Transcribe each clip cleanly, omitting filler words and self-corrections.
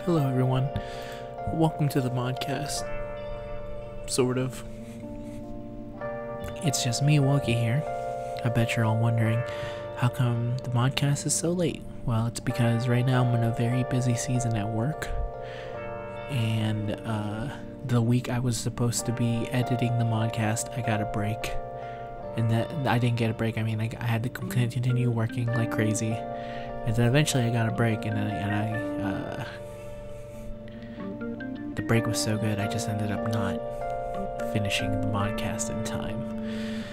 Hello, everyone. Welcome to the Modcast. Sort of. It's just me, Wookie, here. I bet you're all wondering, how come the Modcast is so late? Well, it's because right now I'm in a very busy season at work. And the week I was supposed to be editing the Modcast, I got a break. And that I didn't get a break. I mean, I had to continue working like crazy. And then eventually I got a break, and the break was so good, I just ended up not finishing the Modcast in time.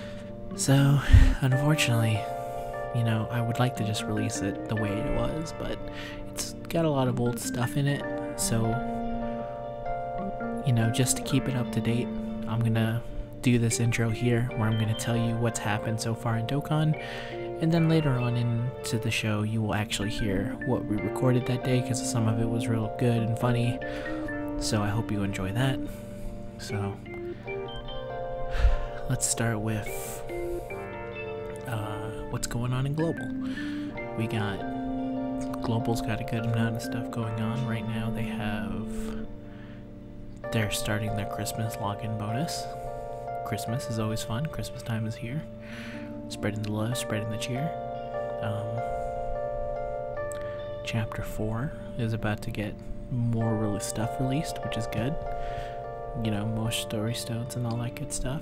So, unfortunately, I would like to just release it the way it was, but it's got a lot of old stuff in it, so, just to keep it up to date, I'm gonna do this intro here, where I'm gonna tell you what's happened so far in Dokkan, and then later on into the show, you will actually hear what we recorded that day, because some of it was real good and funny. So I hope you enjoy that. So let's start with what's going on in Global. Global's got a good amount of stuff going on right now. They're starting their Christmas login bonus. Christmas is always fun. Christmas time is here. Spreading the love, spreading the cheer. Chapter 4 is about to get more stuff released, which is good. More story stones and all that good stuff.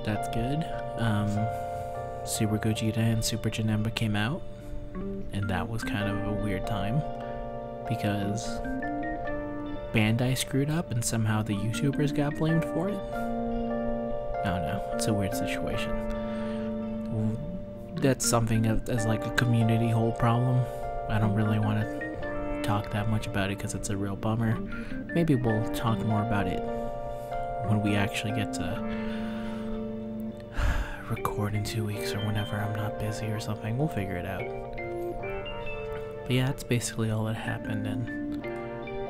That's good. Super Gogeta and Super Janemba came out, and that was kind of a weird time because Bandai screwed up and somehow the YouTubers got blamed for it. I don't know, it's a weird situation. That's something as like a community whole problem. I don't really want to talk that much about it because it's a real bummer. Maybe we'll talk more about it when we actually get to record in 2 weeks or whenever I'm not busy or something. We'll figure it out. But yeah, that's basically all that happened and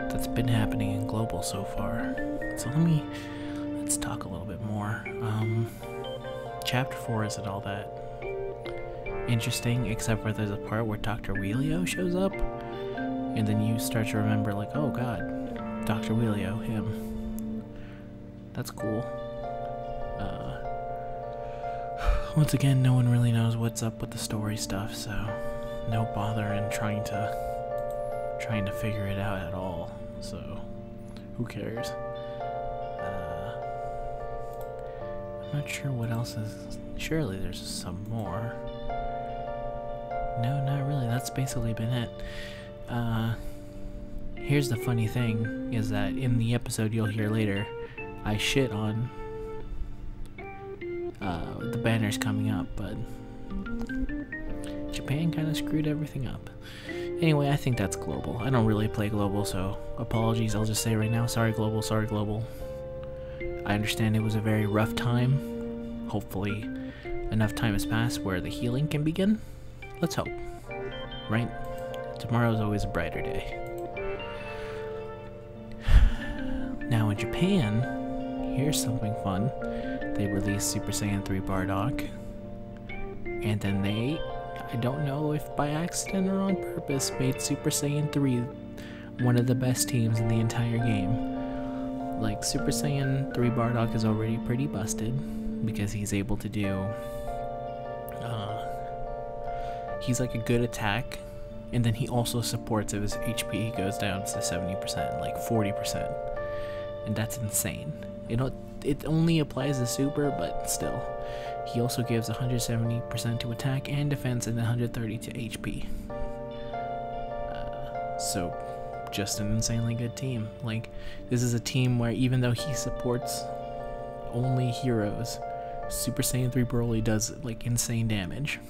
that's been happening in Global so far. So let's talk a little bit more. Chapter 4 isn't all that interesting, except for there's a part where Dr. Wheelio shows up. And then you start to remember, like, oh god, Dr. Wheelio, him. That's cool. Once again, no one really knows what's up with the story stuff, so no bother in trying to figure it out at all. So, who cares? I'm not sure what else is. Surely there's some more. No, not really. That's basically been it. Here's the funny thing, is that in the episode you'll hear later, I shit on the banners coming up, but Japan kind of screwed everything up. Anyway, I think that's Global. I don't really play Global, so apologies. I'll just say right now, sorry Global, sorry Global. I understand it was a very rough time. Hopefully enough time has passed where the healing can begin. Let's hope, right? Tomorrow's always a brighter day. Now in Japan, here's something fun. They released Super Saiyan 3 Bardock. And then I don't know if by accident or on purpose, made Super Saiyan 3 one of the best teams in the entire game. Like, Super Saiyan 3 Bardock is already pretty busted because he's able to do... he's like a good attack. And then he also supports if his HP goes down to 70%, like 40%. And that's insane. It only applies to Super, but still. He also gives 170% to attack and defense and 130 to HP. So, just an insanely good team. Like, this is a team where even though he supports only heroes, Super Saiyan 3 Broly does, like, insane damage.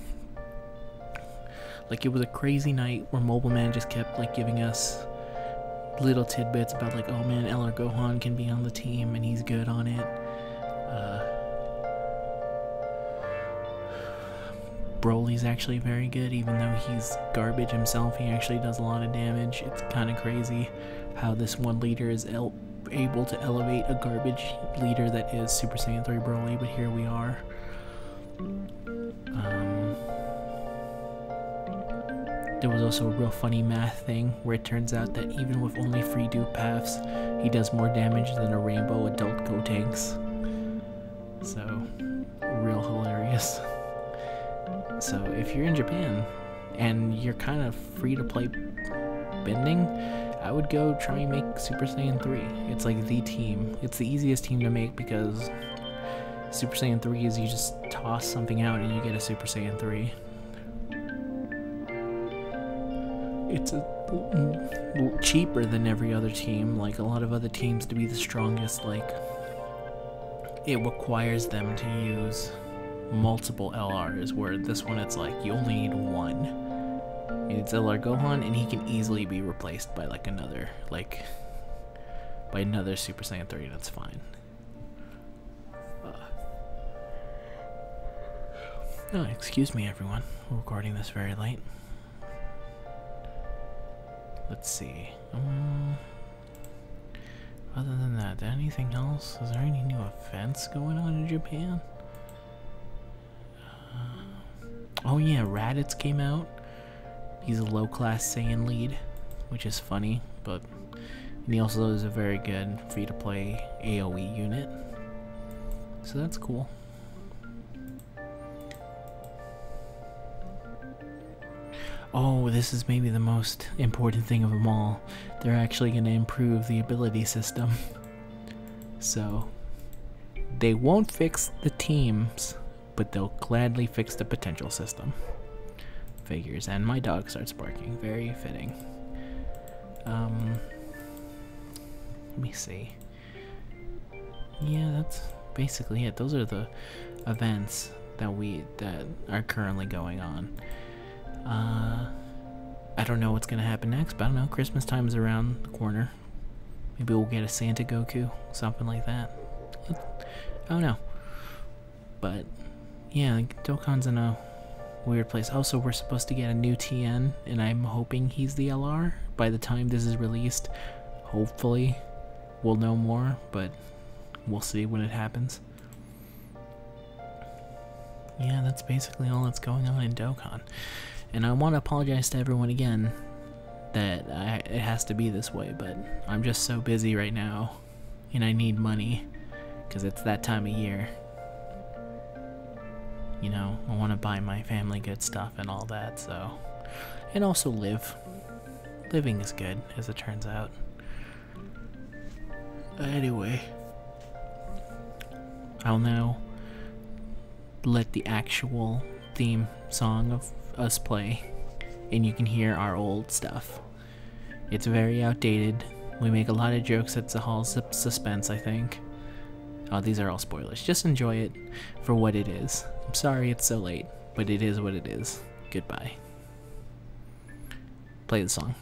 Like, it was a crazy night where Mobile Man just kept, like, giving us little tidbits about, like, oh man, Eller Gohan can be on the team and he's good on it. Broly's actually very good, even though he's garbage himself, he actually does a lot of damage. It's kind of crazy how this one leader is able to elevate a garbage leader that is Super Saiyan 3 Broly, but here we are. there was also a real funny math thing where it turns out that even with only 3 dupe paths, he does more damage than a rainbow adult Gotenks. So, real hilarious. So, if you're in Japan and you're kind of free to play bending, I would go try and make Super Saiyan 3. It's like the team. It's the easiest team to make because Super Saiyan 3 is you just toss something out and you get a Super Saiyan 3. It's cheaper than every other team. Like a lot of other teams, to be the strongest, like it requires them to use multiple LRs, where this one it's like you only need one. It's LR Gohan and he can easily be replaced by like another Super Saiyan 3, that's fine. Oh, excuse me everyone, we're recording this very late. Let's see. Other than that, anything else? Is there any new events going on in Japan? Oh yeah, Raditz came out. He's a low-class Saiyan lead, which is funny, and he also is a very good free-to-play AoE unit. So that's cool. Oh, this is maybe the most important thing of them all. They're actually going to improve the ability system. So, they won't fix the teams, but they'll gladly fix the potential system. Figures, and my dog starts barking. Very fitting. Let me see. Yeah, that's basically it. Those are the events that are currently going on. I don't know what's gonna happen next, but I don't know. Christmas time is around the corner. Maybe we'll get a Santa Goku, something like that. I don't know. But yeah, Dokkan's in a weird place. Also, we're supposed to get a new TN, and I'm hoping he's the LR by the time this is released. Hopefully, we'll know more, but we'll see when it happens. Yeah, that's basically all that's going on in Dokkan. And I want to apologize to everyone again that it has to be this way, but I'm just so busy right now, and I need money, because it's that time of year. You know, I want to buy my family good stuff and all that, so... And also live. Living is good, as it turns out. Anyway. I'll now let the actual theme song of us play, and you can hear our old stuff. It's very outdated. We make a lot of jokes at Zahal's suspense, I think. Oh, these are all spoilers. Just enjoy it for what it is. I'm sorry it's so late, but it is what it is. Goodbye. Play the song.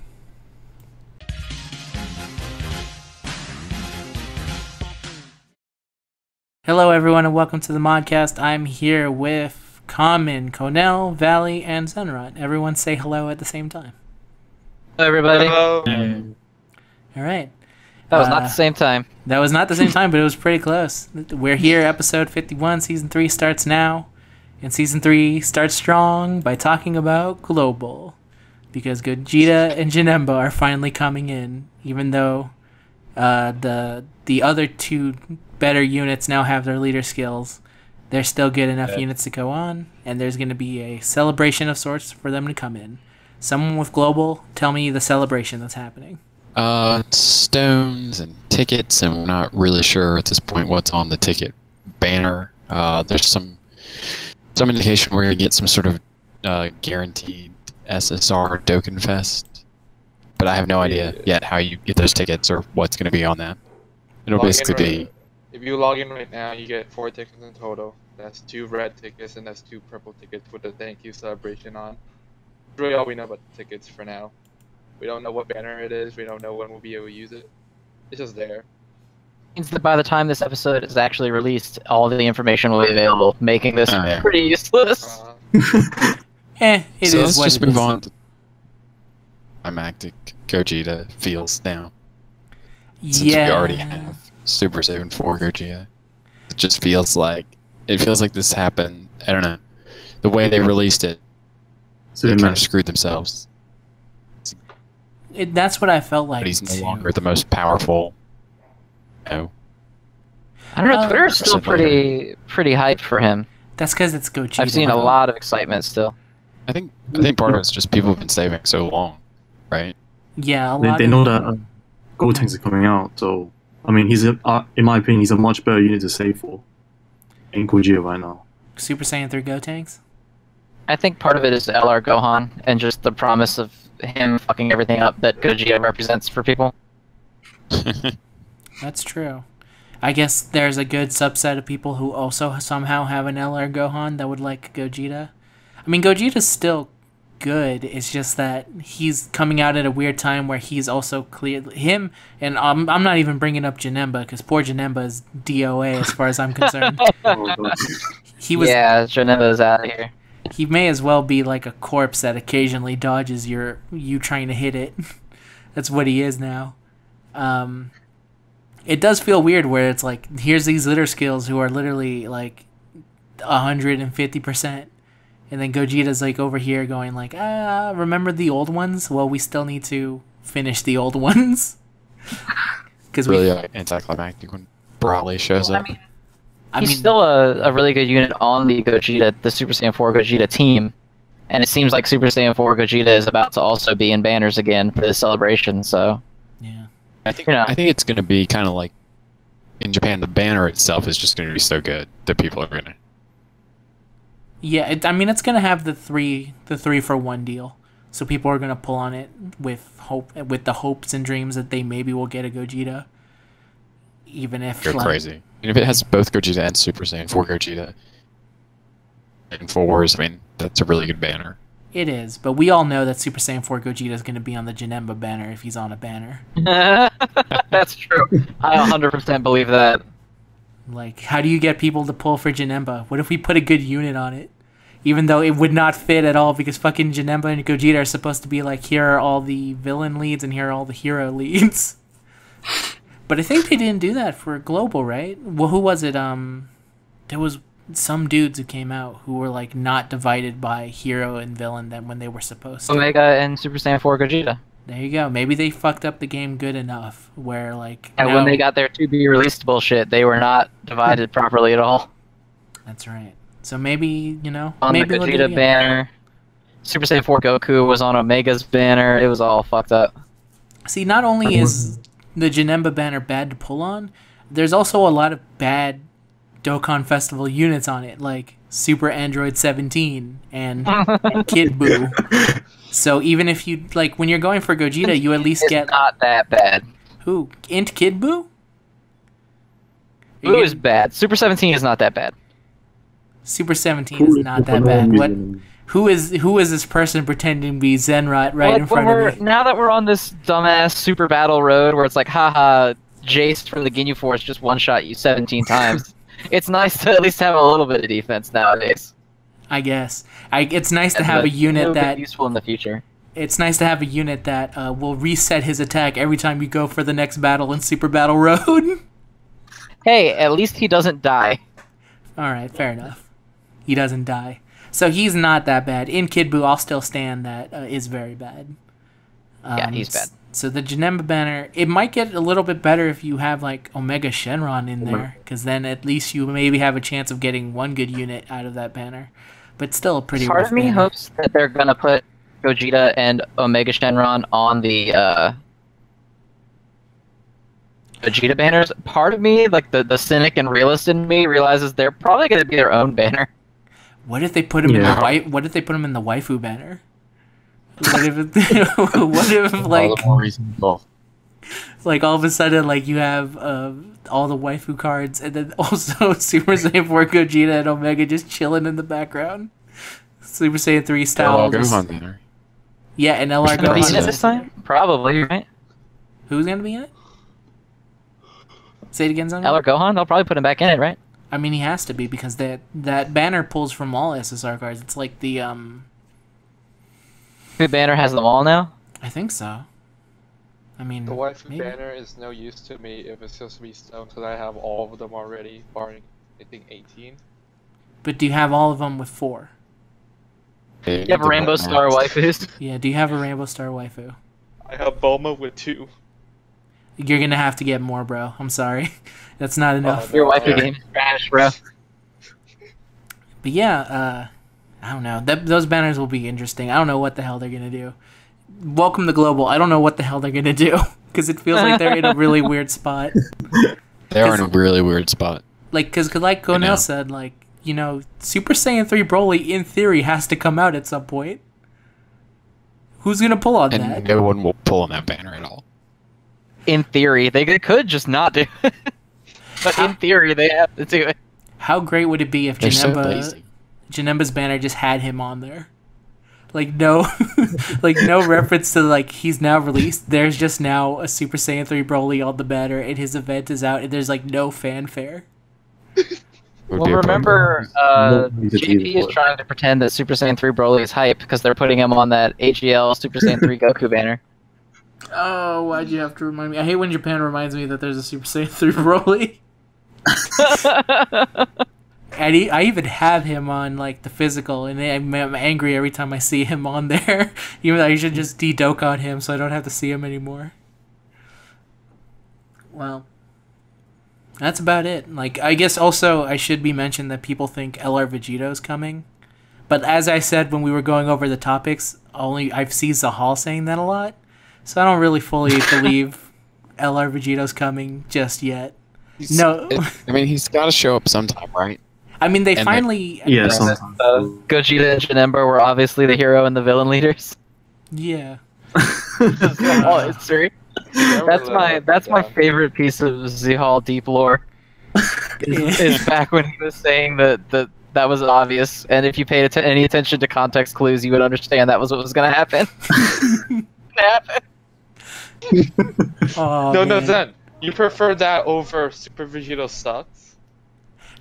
Hello everyone and welcome to the Modcast. I'm here with Common, Conel, Valley, and Zenrot. Everyone say hello at the same time. Hello everybody. Hello. Alright. That was not the same time. That was not the same time, but it was pretty close. We're here, episode 51. Season 3 starts now. And Season 3 starts strong by talking about Global. Because Gogeta and Janemba are finally coming in. Even though the other two better units now have their leader skills, they're still good enough units to go on. And there's going to be a celebration of sorts for them to come in. Someone with Global, tell me the celebration that's happening. Stones and tickets, and we're not really sure at this point what's on the ticket banner. There's some indication we're gonna get some sort of guaranteed SSR Dokkan Fest, but I have no idea yet how you get those tickets or what's gonna be on that. It'll basically be. If you log in right now, you get 4 tickets in total. That's 2 red tickets and that's 2 purple tickets with a thank you celebration on. That's really all we know about the tickets for now. We don't know what banner it is. We don't know when we'll be able to use it. It's just there. Means that by the time this episode is actually released, all the information will be available, making this pretty useless. It so is let's what just it move is. on to climactic Gogeta feels now. Since we already have Super Saiyan 4 Gogeta. It just feels like this happened. I don't know. The way they released it, they kind of screwed themselves. That's what I felt like. but he's no too. longer the most powerful. No. I don't know. Twitter's Person still pretty hyped for him. That's because it's Gogeta. I've seen a lot of excitement still. I think part of it's just people have been saving so long, right? Yeah, a They, lot. they know that Gotenks are coming out, so I mean, in my opinion, he's a much better unit to save for in Gogeta right now. Super Saiyan 3 Gotenks. I think part of it is LR Gohan and just the promise of him fucking everything up that Gogeta represents for people. That's true. I guess there's a good subset of people who also somehow have an LR Gohan that would like Gogeta. I mean, Gogeta's still good. It's just that he's coming out at a weird time where he's also him, and I'm not even bringing up Janemba because poor Janemba is DOA as far as I'm concerned. He was. Yeah, Janemba's out of here. He may as well be like a corpse that occasionally dodges you trying to hit it. That's what he is now. It does feel weird where it's like, here's these litter skills who are literally like 150%. And then Gogeta's like over here going like, remember the old ones? Well, we still need to finish the old ones. Because really anticlimactic when Brawley shows up. He's still a really good unit on the Super Saiyan 4 Gogeta team. And it seems like Super Saiyan 4 Gogeta is about to also be in banners again for this celebration, so... Yeah. I think it's going to be kind of like in Japan. The banner itself is just going to be so good that people are going to. Yeah, it's going to have the 3-for-1 deal, so people are going to pull on it with the hopes and dreams that they maybe will get a Gogeta, even if You're crazy. And if it has both Gogeta and Super Saiyan 4 Gogeta and 4s, I mean, that's a really good banner. It is, but we all know that Super Saiyan 4 Gogeta is going to be on the Janemba banner if he's on a banner. That's true. I 100% believe that. Like, how do you get people to pull for Janemba? What if we put a good unit on it? Even though it would not fit at all because fucking Janemba and Gogeta are supposed to be like, here are all the villain leads and here are all the hero leads. But I think they didn't do that for Global, right? Well, who was it? There was some dudes who came out who were like not divided by hero and villain than when they were supposed to. Omega and Super Saiyan 4 Gogeta. There you go. Maybe they fucked up the game good enough where like And when they got their to-be-released bullshit, they were not divided properly at all. That's right. So maybe, On maybe the Gogeta banner, Super Saiyan 4 Goku was on Omega's banner. It was all fucked up. See, not only is the Janemba banner bad to pull on, there's also a lot of kid Festival units on it, like Super Android 17 and Kid Buu. So even if you, like, when you're going for Gogeta, you at least get... not that bad. Who? Int Kid Buu? Buu is bad. Super 17 is not that bad. Super 17 is not that bad. What? Who is this person pretending to be Zenrot right in front of me? Now that we're on this dumbass super battle road where it's like, haha, Jace from the Ginyu Force just one-shot you 17 times. It's nice to at least have a little bit of defense nowadays. I guess. It's nice to have a unit that useful in the future. It's nice to have a unit that will reset his attack every time you go for the next battle in Super Battle Road. Hey, at least he doesn't die. All right, fair enough. He doesn't die, so he's not that bad. In Kid Buu, I'll still stand that is very bad. Yeah, he's bad. So the Janemba banner, it might get a little bit better if you have like Omega Shenron in there, because then at least you maybe have a chance of getting one good unit out of that banner. But still a pretty. Part of me hopes that they're gonna put Gogeta and Omega Shenron on the Gogeta banners. Part of me, like the cynic and realist in me, realizes they're probably gonna be their own banner. What if they put him in the What if they put him in the waifu banner? What if like all the more reasonable. Like all of a sudden like you have all the waifu cards and then also Super Saiyan 4 Gogeta and Omega just chilling in the background. Super Saiyan 3 style. Gohan banner. Yeah, and LR Gonna be in it Gohan. this time? Probably, right? Who's gonna be in it? Say it again, Zon. LR Gohan? They'll probably put him back in it, right? I mean, he has to be because that banner pulls from all SSR cards. It's like the The banner has them all now? I think so. I mean, The waifu maybe. banner is no use to me if it's supposed to be stone because I have all of them already, barring I think 18. But do you have all of them with 4? You have a Rainbow Star waifus? Yeah, do you have a Rainbow Star waifu? I have Bulma with 2. You're gonna have to get more, bro. I'm sorry. That's not enough. Your wifey Okay. game is trash, bro. But yeah, I don't know. Those banners will be interesting. I don't know what the hell they're gonna do. Welcome to Global. I don't know what the hell they're gonna do because it feels like they're in a really weird spot. They're in a really weird spot. Like, because like Gonell said, like, you know, Super Saiyan 3 Broly in theory has to come out at some point. Who's gonna pull on that? And no one will pull on that banner at all. In theory, they could just not do it. But in theory, they have to do it. How great would it be if They're so lazy. Janemba's banner just had him on there? Like no, like no reference to like he's now released. There's just now a Super Saiyan 3 Broly on the banner, and his event is out, and there's like no fanfare. Would Well, be a remember, JP is trying to pretend that Super Saiyan 3 Broly is hype because they're putting him on that AGL Super Saiyan 3 Goku banner. Oh, why'd you have to remind me? I hate when Japan reminds me that there's a Super Saiyan 3 Broly. And I even have him on like the physical, and I'm angry every time I see him on there. Even though I should just de-doke on him so I don't have to see him anymore. Well, that's about it. Like, I guess also I should be mentioned that people think LR Vegito's coming. But as I said when we were going over the topics, I've seen Zahal saying that a lot. So I don't really fully believe LR Vegito's coming just yet. No. I mean, he's got to show up sometime, right? I mean, they And finally... Yeah, sometimes. Gogeta and Janemba were obviously the hero and the villain leaders. Yeah. Oh, it's true. That's my favorite piece of Zahal deep lore. Is back when he was saying that was obvious, and if you paid any attention to context clues, you would understand that was what was going to happen. Oh, No, man. Zen. You prefer that over Super Vegito Sucks?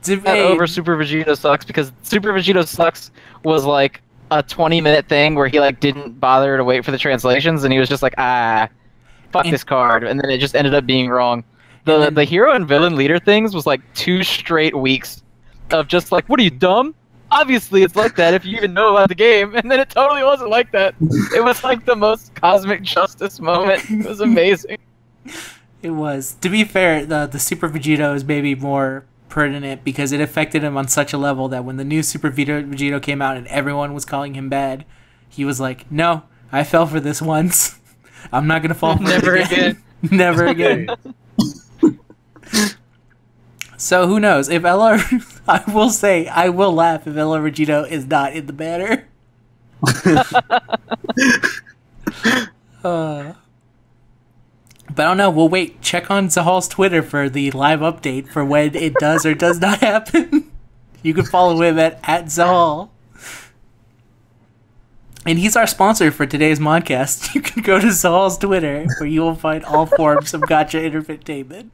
That over Super Vegito Sucks because Super Vegito Sucks was like a 20-minute thing where he like didn't bother to wait for the translations and he was just like fuck this card, and then it just ended up being wrong. The hero and villain leader things was like 2 straight weeks of just like, what are you, dumb? Obviously it's like that if you even know about the game, and then it totally wasn't like that. It was like the most cosmic justice moment. It was amazing. It was. To be fair, the Super Vegito is maybe more pertinent because it affected him on such a level that when the new Super Vegito came out and everyone was calling him bad, he was like, no, I fell for this once. I'm not going to fall for Never it again. again. Never again. So who knows? If LR... I will say, I will laugh if LR Vegito is not in the banner. But I don't know. We'll wait. Check on Zahal's Twitter for the live update for when it does or does not happen. You can follow him at Zahal. And he's our sponsor for today's Modcast. You can go to Zahal's Twitter where you will find all forms of gacha entertainment,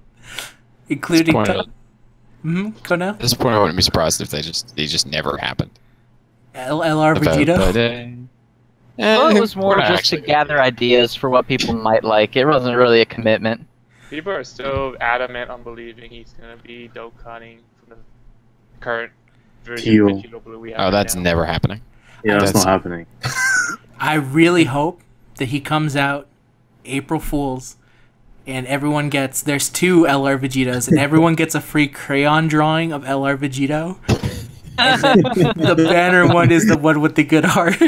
including... Go now. At this point, I wouldn't be surprised if they just never happened. LR Vegito? Well, it was more just to gather ideas for what people might like. It wasn't really a commitment. People are still adamant on believing he's gonna be dope cutting from the current version of Vegito Blue we have. Oh, that's now. never happening. Yeah, that's not happening. I really hope that he comes out April Fool's and everyone gets... There's 2 LR Vegitos and everyone gets a free crayon drawing of LR Vegito. And the banner one is the one with the good heart.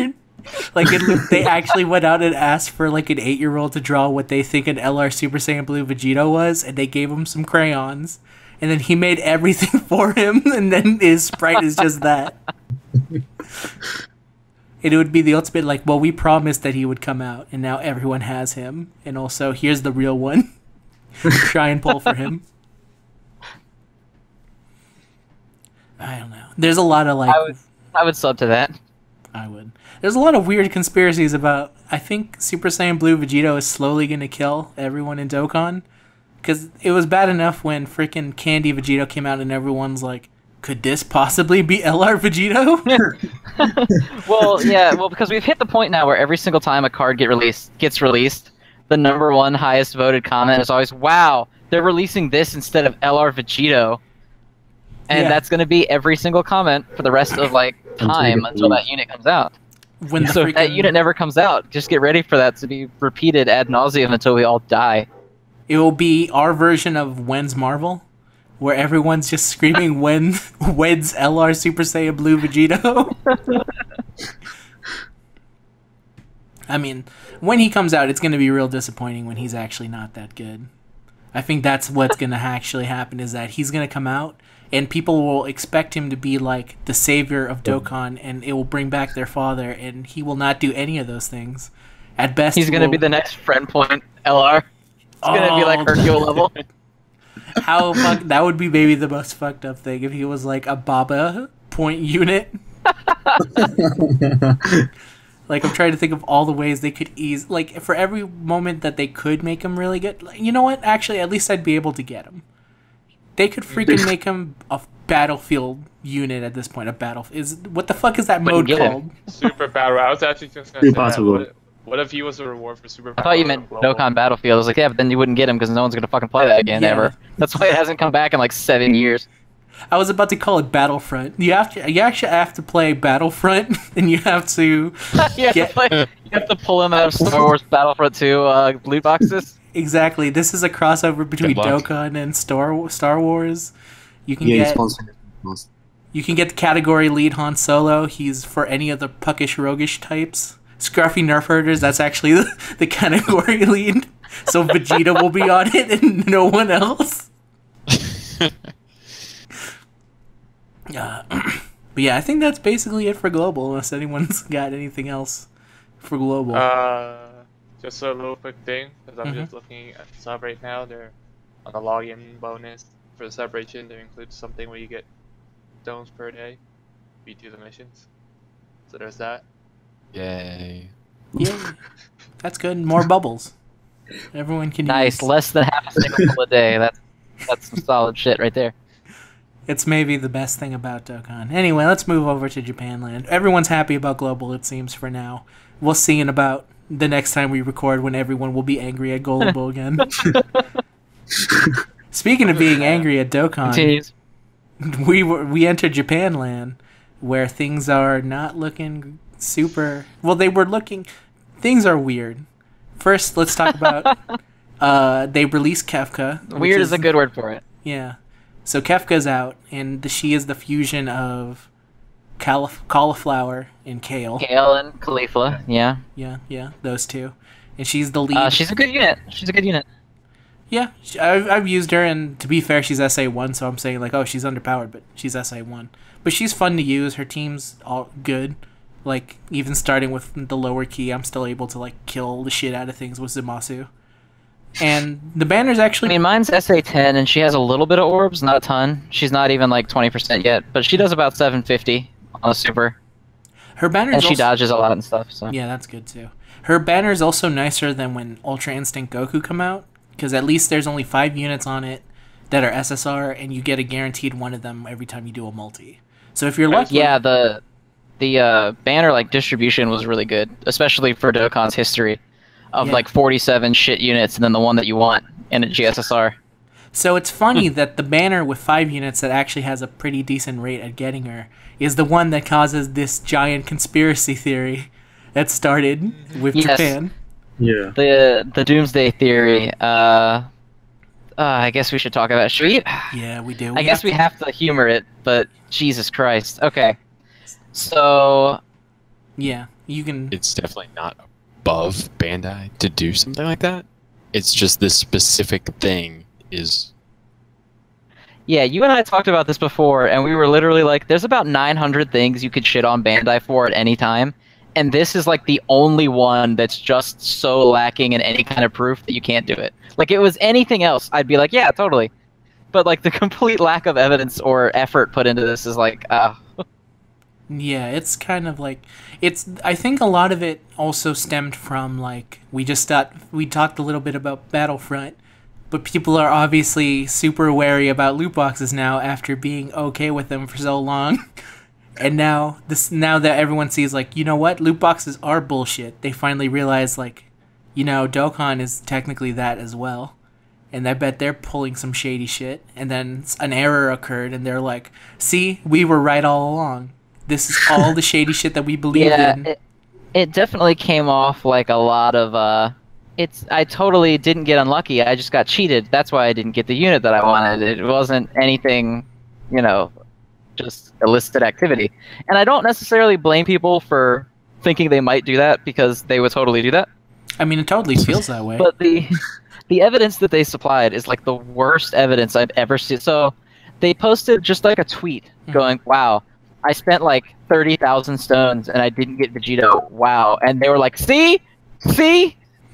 Like, they actually went out and asked for, like, an 8-year-old to draw what they think an LR Super Saiyan Blue Vegito was, and they gave him some crayons. And then he made everything for him, and then his sprite is just that. And it would be the ultimate, like, well, we promised that he would come out, and now everyone has him. And also, here's the real one. Try and pull for him. I don't know. There's a lot of, like... I would sub to that. I would. There's a lot of weird conspiracies about... I think Super Saiyan Blue Vegito is slowly going to kill everyone in Dokkan. Because it was bad enough when freaking Candy Vegito came out and everyone's like, could this possibly be LR Vegito? Well, because we've hit the point now where every single time a card gets released, the #1 highest voted comment is always, wow, they're releasing this instead of LR Vegito. And that's going to be every single comment for the rest of, like, time until that unit comes out. when the So if that freaking unit never comes out, just get ready for that to be repeated ad nauseum until we all die. it will be our version of When's Marvel, where everyone's just screaming when's LR Super Saiyan Blue Vegito. I mean, when he comes out, it's going to be real disappointing when he's actually not that good. I think that's what's going to actually happen, is that he's going to come out and people will expect him to be like the savior of Dokkan, and it will bring back their father, and he will not do any of those things. At best, He's going to be the next friend point LR. It's going to be like Hercule level. That would be maybe the most fucked up thing if he was like a Baba point unit. Like, I'm trying to think of all the ways they could ease, like, for every moment that they could make him really good. Like, you know what? Actually, at least I'd be able to get him. They could freaking make him a battlefield unit at this point. What the fuck is that mode called? Super Battle. I was actually just gonna say Battle. that. What if he was a reward for Super I Battle? thought you meant Dokkan Battlefield. I was like, yeah, but then you wouldn't get him because no one's going to fucking play that again ever. That's why it hasn't come back in like 7 years. I was about to call it Battlefront. You actually have to play Battlefront, and you have to you have to pull him out of Star Wars Battlefront 2 loot boxes. Exactly. This is a crossover between Good luck. Dokkan and Star Wars. You can Yeah, get he's you can get the category lead Han Solo. He's for any of the puckish, roguish types. Scruffy Nerf herders. That's actually the category lead. So Vegeta will be on it and no one else. But yeah, I think that's basically it for global. Unless anyone's got anything else for global. Just a little quick thing, because I'm just looking at the sub right now. They're on the login bonus for the celebration. They include something where you get stones per day if you do the missions. So there's that. Yay. Yeah, that's good. More bubbles. Everyone can Nice, use. less than half a single a day. That's some solid shit right there. It's maybe the best thing about Dokkan. Anyway, let's move over to Japanland. Everyone's happy about global, it seems, for now. We'll see in about the next time we record when everyone will be angry at global again. Speaking of being angry at Dokkan, Continues. we entered Japanland, where things are not looking super. Well, they were looking. Things are weird. First, let's talk about. They released Kefka. which Weird is a good word for it. Yeah. So Kefka's out, and she is the fusion of cauliflower and kale. Kale and Khalifa, yeah. Yeah, those two. And she's the lead. She's a good unit. Yeah, I've used her, and to be fair, she's SA1, so I'm saying, like, oh, she's underpowered, but she's SA1. But she's fun to use. Her team's all good. Like, even starting with the lower key, I'm still able to, like, kill the shit out of things with Zamasu. And the banner's actually... I mean, mine's SA10, and she has a little bit of orbs, not a ton. She's not even, like, 20% yet, but she does about 750 on a super. Her banner's And she also... dodges a lot and stuff, so... Yeah, that's good, too. Her banner's also nicer than when Ultra Instinct Goku come out, because at least there's only 5 units on it that are SSR, and you get a guaranteed one of them every time you do a multi. So if you're lucky... Yeah, the banner, like, distribution was really good, especially for Dokkan's history of, like, 47 shit units and then the one that you want in a GSSR. So it's funny that the banner with 5 units that actually has a pretty decent rate at getting her is the one that causes this giant conspiracy theory that started with Japan. Yeah. The Doomsday Theory, I guess we should talk about it. Should we? Yeah, we do. I guess we have to humor it, but Jesus Christ. Okay. So... Yeah, you can... It's definitely not above Bandai to do something like that. It's just this specific thing is... Yeah, you and I talked about this before, and we were literally like, there's about 900 things you could shit on Bandai for at any time, and this is like the only one that's just so lacking in any kind of proof that you can't do it. Like, it was anything else, I'd be like, yeah, totally. But, like, the complete lack of evidence or effort put into this is like, Yeah, it's kind of like... I think a lot of it also stemmed from, like, we talked a little bit about Battlefront, but people are obviously super wary about loot boxes now after being okay with them for so long. And now that everyone sees, like, you know what, loot boxes are bullshit, they finally realize, like, you know, Dokkan is technically that as well. And I bet they're pulling some shady shit. And then an error occurred, and they're like, see, we were right all along. This is all the shady shit that we believed in. it definitely came off like a lot of I totally didn't get unlucky. I just got cheated. That's why I didn't get the unit that I wanted. It wasn't anything, just illicit activity. And I don't necessarily blame people for thinking they might do that because they would totally do that. I mean, it totally feels that way. But the evidence that they supplied is like the worst evidence I've ever seen. So they posted just like a tweet going, "Wow, I spent like 30,000 stones and I didn't get Vegito. Wow." And they were like, "See?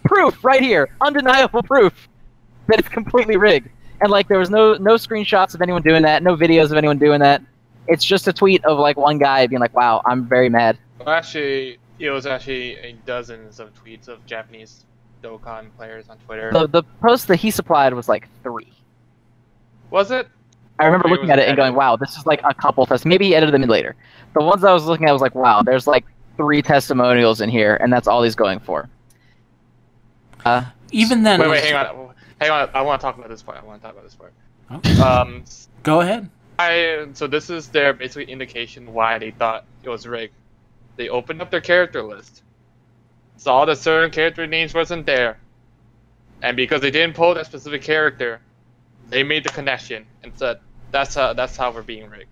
Proof right here. Undeniable proof that it's completely rigged." And like there was no screenshots of anyone doing that, no videos of anyone doing that. It's just a tweet of like one guy being like, "Wow, I'm very mad." Well, actually, it was actually dozens of tweets of Japanese Dokkan players on Twitter. The post that he supplied was like 3. Was it? I remember looking at it and going, "Wow, this is like a couple tests." Maybe he edited them in later. The ones I was looking at was like, "Wow, there's like 3 testimonials in here, and that's all he's going for." Even then, wait, hang on. I want to talk about this part. Okay. Go ahead. So this is their basically indication why they thought it was rigged. They opened up their character list, saw that certain character names wasn't there, and because they didn't pull that specific character, they made the connection and said, "That's how we're being rigged."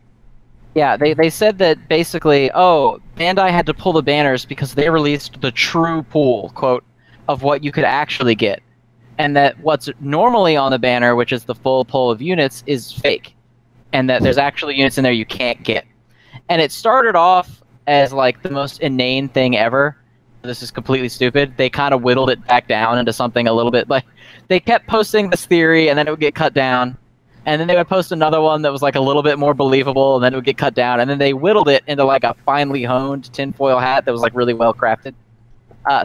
Yeah, they said that basically, Bandai had to pull the banners because they released the true pool, quote, of what you could actually get. And that what's normally on the banner, which is the full pull of units, is fake. And that there's actually units in there you can't get. And it started off as like the most inane thing ever. This is completely stupid. They kind of whittled it back down into something a little bit like they kept posting this theory and then it would get cut down. And then they would post another one that was like a little bit more believable and then it would get cut down. And then they whittled it into like a finely honed tinfoil hat that was like really well crafted.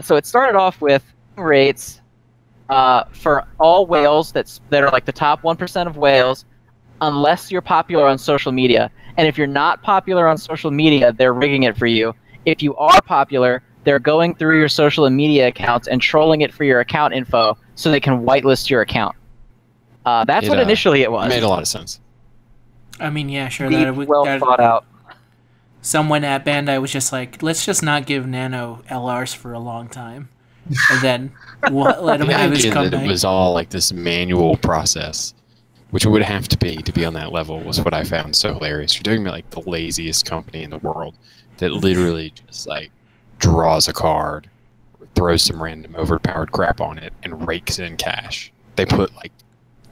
So it started off with rates for all whales that are like the top 1% of whales, unless you're popular on social media. And if you're not popular on social media, they're rigging it for you. If you are popular, they're going through your social media accounts and trolling it for your account info so they can whitelist your account. That's what initially it was. It made a lot of sense. I mean, yeah, sure. Well thought out. Someone at Bandai was just like, let's just not give Nano LRs for a long time. And then let him have his comeback. It was all like this manual process, which it would have to be on that level, was what I found so hilarious. You're talking about like the laziest company in the world that literally just like draws a card, throws some random overpowered crap on it, and rakes in cash. They put like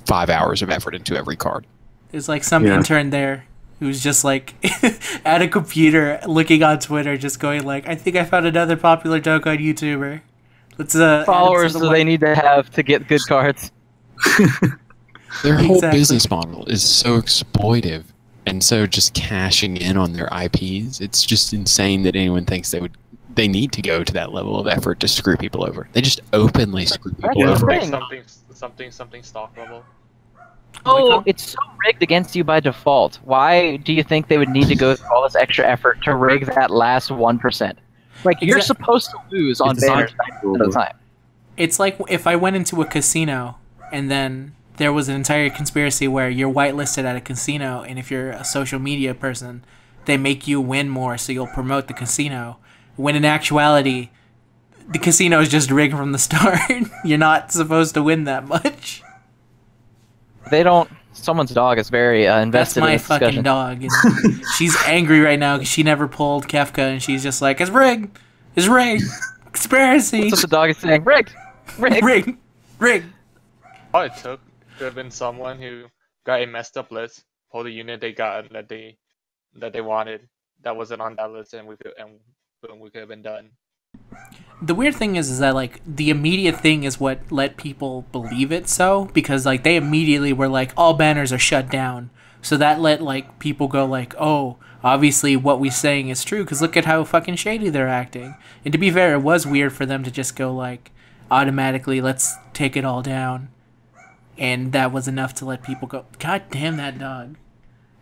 5 hours of effort into every card. There's like some intern there who's just like at a computer looking on Twitter, just going like, I think I found another popular Dokkan YouTuber. Let's followers do they need to have to get good cards. Their whole business model is so exploitive and so just cashing in on their IPs. It's just insane that anyone thinks they need to go to that level of effort to screw people over. They just openly screw people over. Something stock level. Oh, it's so rigged against you by default. Why do you think they would need to go through all this extra effort to rig that last 1%? Like, you're supposed to lose on banners 90% of the time. It's like if I went into a casino and then there was an entire conspiracy where you're whitelisted at a casino, and if you're a social media person, they make you win more so you'll promote the casino. When in actuality, the casino is just rigged from the start. You're not supposed to win that much. They don't... Someone's dog is very invested in this discussion. That's my fucking dog. And she's angry right now because she never pulled Kefka, and she's just like, it's rigged. It's rigged. Conspiracy. That's what the dog is saying. Rigged. Rigged. Rigged. Rigged. All it took could have been someone who got a messed up list, pulled a unit they got that they wanted that wasn't on that list, and boom, we could have been done. The weird thing is that like the immediate thing is what let people believe it so, because like they immediately were like, all banners are shut down, so that let like people go like, oh, obviously what we're saying is true because look at how fucking shady they're acting. And to be fair, it was weird for them to just go like automatically, let's take it all down, and that was enough to let people go, God damn that dog.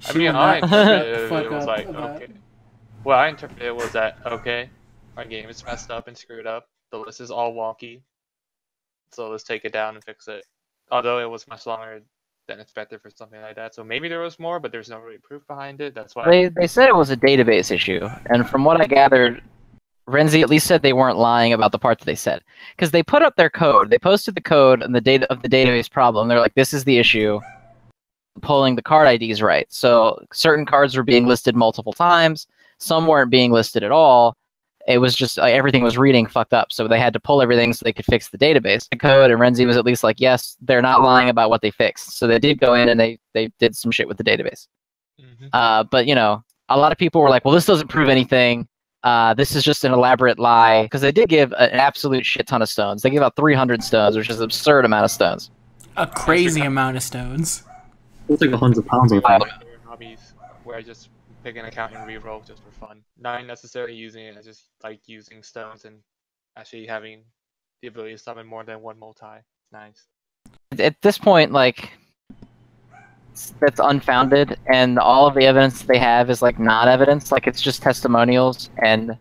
I mean, I interpreted it was like, okay. Well, I interpreted it was that, okay, our game is messed up and screwed up. The list is all wonky. So let's take it down and fix it. Although it was much longer than expected for something like that. So maybe there was more, but there's no really proof behind it. That's why they said it was a database issue. And from what I gathered Renzi at least said they weren't lying about the part that they said. Because they put up their code. They posted the code and the data of the database problem. They're like, this is the issue. Pulling the card IDs right. So certain cards were being listed multiple times. Some weren't being listed at all. It was just everything was reading fucked up. So they had to pull everything so they could fix the database. The code, and Renzi was at least like, yes, they're not lying about what they fixed. So they did go in and they did some shit with the database. But, you know, a lot of people were like, well, this doesn't prove anything. This is just an elaborate lie. Because they did give an absolute shit ton of stones. They gave out 300 stones, which is an absurd amount of stones. A crazy amount of stones. It's like £100, I think. Hobbies where I just pick an account and reroll just for fun. Not necessarily using it, I just like using stones and actually having the ability to summon more than one multi. It's nice. At this point, like, that's unfounded, and all of the evidence they have is like not evidence. Like, it's just testimonials, and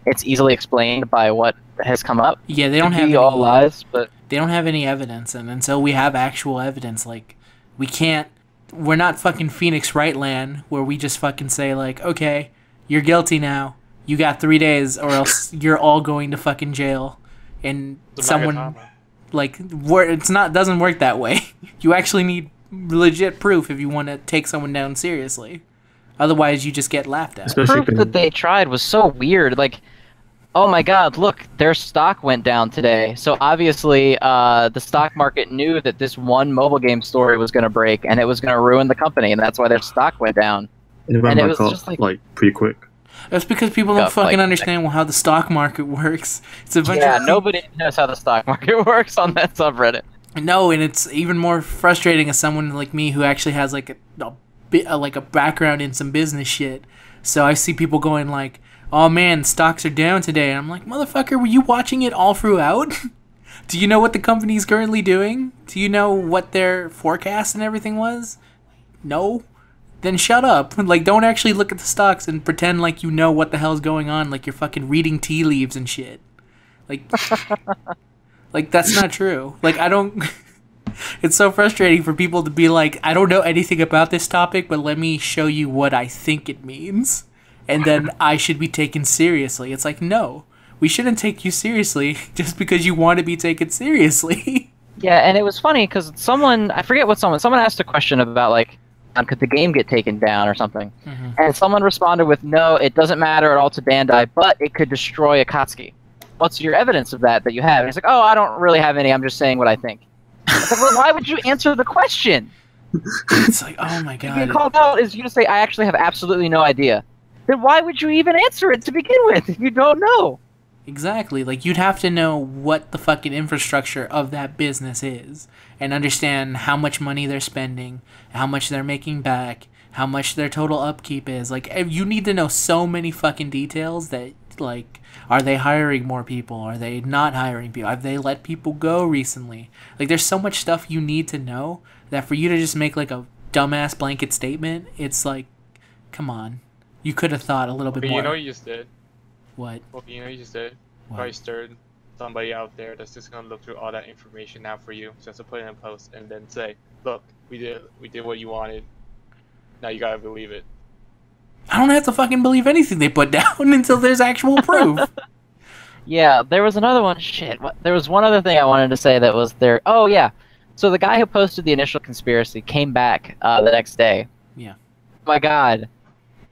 it's easily explained by what has come up. Yeah, they don't have any, all lies, but they don't have any evidence, and until we have actual evidence, like, we can't. We're not fucking Phoenix Wright land where we just fucking say like, okay, you're guilty now. You got 3 days, or else you're all going to fucking jail. And someone like it's not doesn't work that way. You actually need legit proof if you want to take someone down seriously. Otherwise, you just get laughed at. Proof that they tried was so weird. Like, oh my god, look, their stock went down today. So obviously, the stock market knew that this one mobile game story was going to break, and it was going to ruin the company, and that's why their stock went down. And it went back up, like, pretty quick. That's because people don't fucking understand how the stock market works. It's a bunch of nobody knows how the stock market works on that subreddit. No, and it's even more frustrating as someone like me who actually has like a background in some business shit. So I see people going like, oh man, stocks are down today. And I'm like, motherfucker, were you watching it all throughout? Do you know what the company's currently doing? Do you know what their forecast and everything was? No? Then shut up. Like, don't actually look at the stocks and pretend like you know what the hell's going on, like you're fucking reading tea leaves and shit. Like, like that's not true. Like, I don't... It's so frustrating for people to be like, I don't know anything about this topic, but let me show you what I think it means. And then I should be taken seriously. It's like, no, we shouldn't take you seriously just because you want to be taken seriously. Yeah, and it was funny because someone asked a question about, like, could the game get taken down or something? Mm-hmm. And someone responded with, no, it doesn't matter at all to Bandai, but it could destroy Akatsuki. What's your evidence of that you have? And he's like, oh, I don't really have any, I'm just saying what I think. I was like, well, why would you answer the question? It's like, oh my god. If you called out is you to say, I actually have absolutely no idea. Then why would you even answer it to begin with if you don't know? Exactly. Like, you'd have to know what the fucking infrastructure of that business is and understand how much money they're spending, how much they're making back, how much their total upkeep is. Like, you need to know so many fucking details that, like, are they hiring more people? Are they not hiring people? Have they let people go recently? Like, there's so much stuff you need to know that for you to just make, like, a dumbass blanket statement, it's like, come on. You could have thought a little bit more. You know you just did. What? Well, you know you just did. What? Probably stirred somebody out there that's just gonna look through all that information now for you, just to put it in a post and then say, look, we did what you wanted. Now you gotta believe it. I don't have to fucking believe anything they put down until there's actual proof. Yeah, there was another one. Shit. There was one other thing I wanted to say that was there. Oh, yeah. So the guy who posted the initial conspiracy came back the next day. Yeah. Oh my god.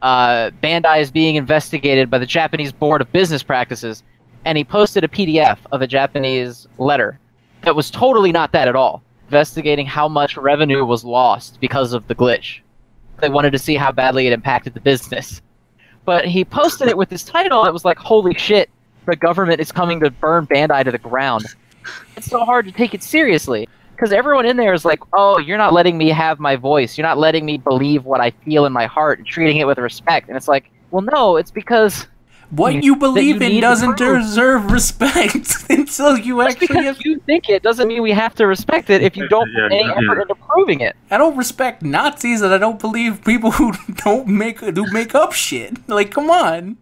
Bandai is being investigated by the Japanese Board of Business Practices, and he posted a PDF of a Japanese letter that was totally not that at all, investigating how much revenue was lost because of the glitch. They wanted to see how badly it impacted the business. But he posted it with this title that was like, holy shit, the government is coming to burn Bandai to the ground. It's so hard to take it seriously. Because everyone in there is like, oh, you're not letting me have my voice. You're not letting me believe what I feel in my heart and treating it with respect. And it's like, well, no, it's because... What you believe in doesn't deserve respect until you actually... Just because you think it doesn't mean we have to respect it if you don't put any effort into proving it. I don't respect Nazis, and I don't believe people who make up shit. Like, come on.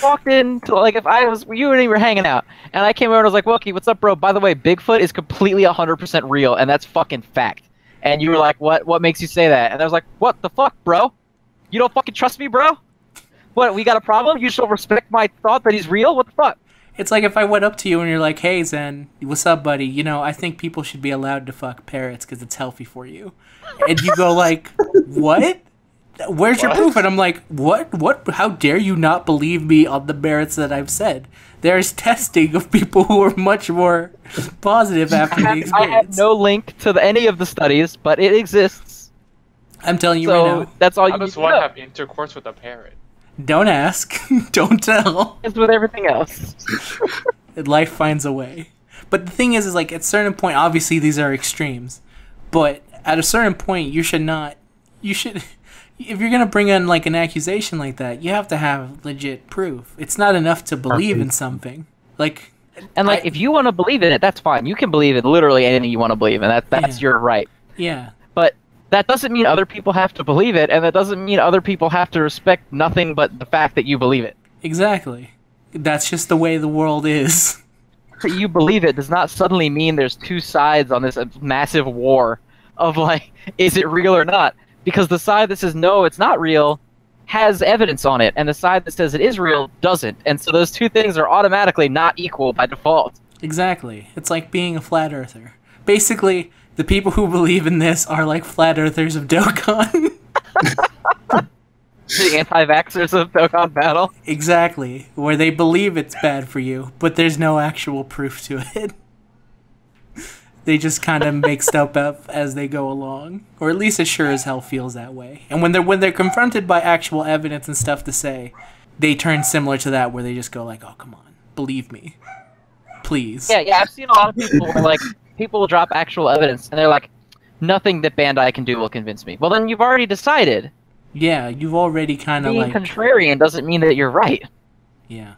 Walked in to, like, if I was, you and me were hanging out, and I came over and I was like, Wilkie, what's up, bro? By the way, Bigfoot is completely 100% real, and that's fucking fact. And you were like, what makes you say that? And I was like, what the fuck, bro? You don't fucking trust me, bro? What, we got a problem? You should respect my thought that he's real? What the fuck? It's like if I went up to you and you're like, "Hey Zen, what's up, buddy? You know, I think people should be allowed to fuck parrots because it's healthy for you." And you go like, "What? Where's your proof?" And I'm like, "What? What? How dare you not believe me on the merits that I've said? There's testing of people who are much more positive after the experience." I have no link to any of the studies, but it exists. I'm telling you So right now. that's all you How need does to one know. have intercourse with a parrot? Don't ask. Don't tell. As with everything else. Life finds a way. But the thing is like, at a certain point, obviously these are extremes. But at a certain point, you should, if you're going to bring in like an accusation like that, you have to have legit proof. It's not enough to believe in something. Like, And like, if you want to believe in it, that's fine. You can believe in literally anything you want to believe in. That's your right. yeah. But that doesn't mean other people have to believe it, and that doesn't mean other people have to respect nothing but the fact that you believe it. Exactly. That's just the way the world is. That you believe it does not suddenly mean there's two sides on this massive war of like, is it real or not? Because the side that says no, it's not real, has evidence on it, and the side that says it is real doesn't. And so those two things are automatically not equal by default. Exactly. It's like being a flat earther. Basically, the people who believe in this are like flat earthers of Dokkan. The anti-vaxxers of Dokkan Battle. Exactly. Where they believe it's bad for you, but there's no actual proof to it. They just kind of make stuff up as they go along. Or at least it sure as hell feels that way. And when they're confronted by actual evidence and stuff to say, they turn similar to that where they just go like, "Oh, come on. Believe me. Please." Yeah, I've seen a lot of people where, like, people will drop actual evidence, and they're like, nothing that Bandai can do will convince me. Well, then you've already decided. Yeah, you've already kind of Being like... contrarian doesn't mean that you're right. Yeah.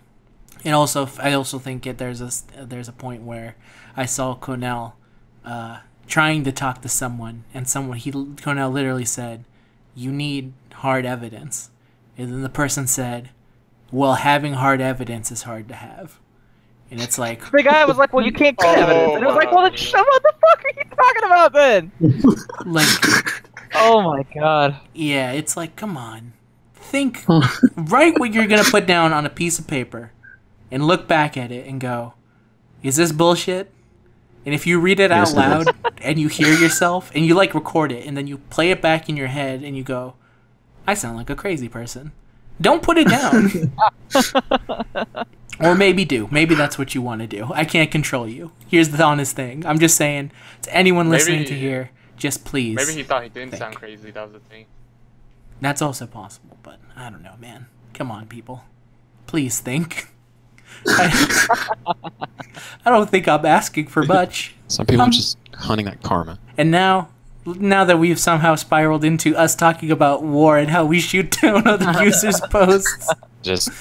And also, I also think there's a point where I saw Cornell trying to talk to someone, and Cornell literally said, "You need hard evidence." And then the person said, "Well, having hard evidence is hard to have." And it's like... The guy was like, well, you can't get evidence. And it was like, well, then what the fuck are you talking about then? like... Oh my god. Yeah, it's like, come on. Think, write what you're going to put down on a piece of paper and look back at it and go, is this bullshit? And if you read it out loud and you hear yourself and you like record it and then you play it back in your head and you go, I sound like a crazy person. Don't put it down. Or maybe do. Maybe that's what you want to do. I can't control you. Here's the honest thing. I'm just saying to anyone listening to here, just please. Maybe he thought he didn't think. sound crazy. That was the thing. That's also possible, but I don't know, man. Come on, people. Please think. I don't think I'm asking for much. Some people are just hunting that karma. And now that we've somehow spiraled into us talking about war and how we shoot down other users' posts. Just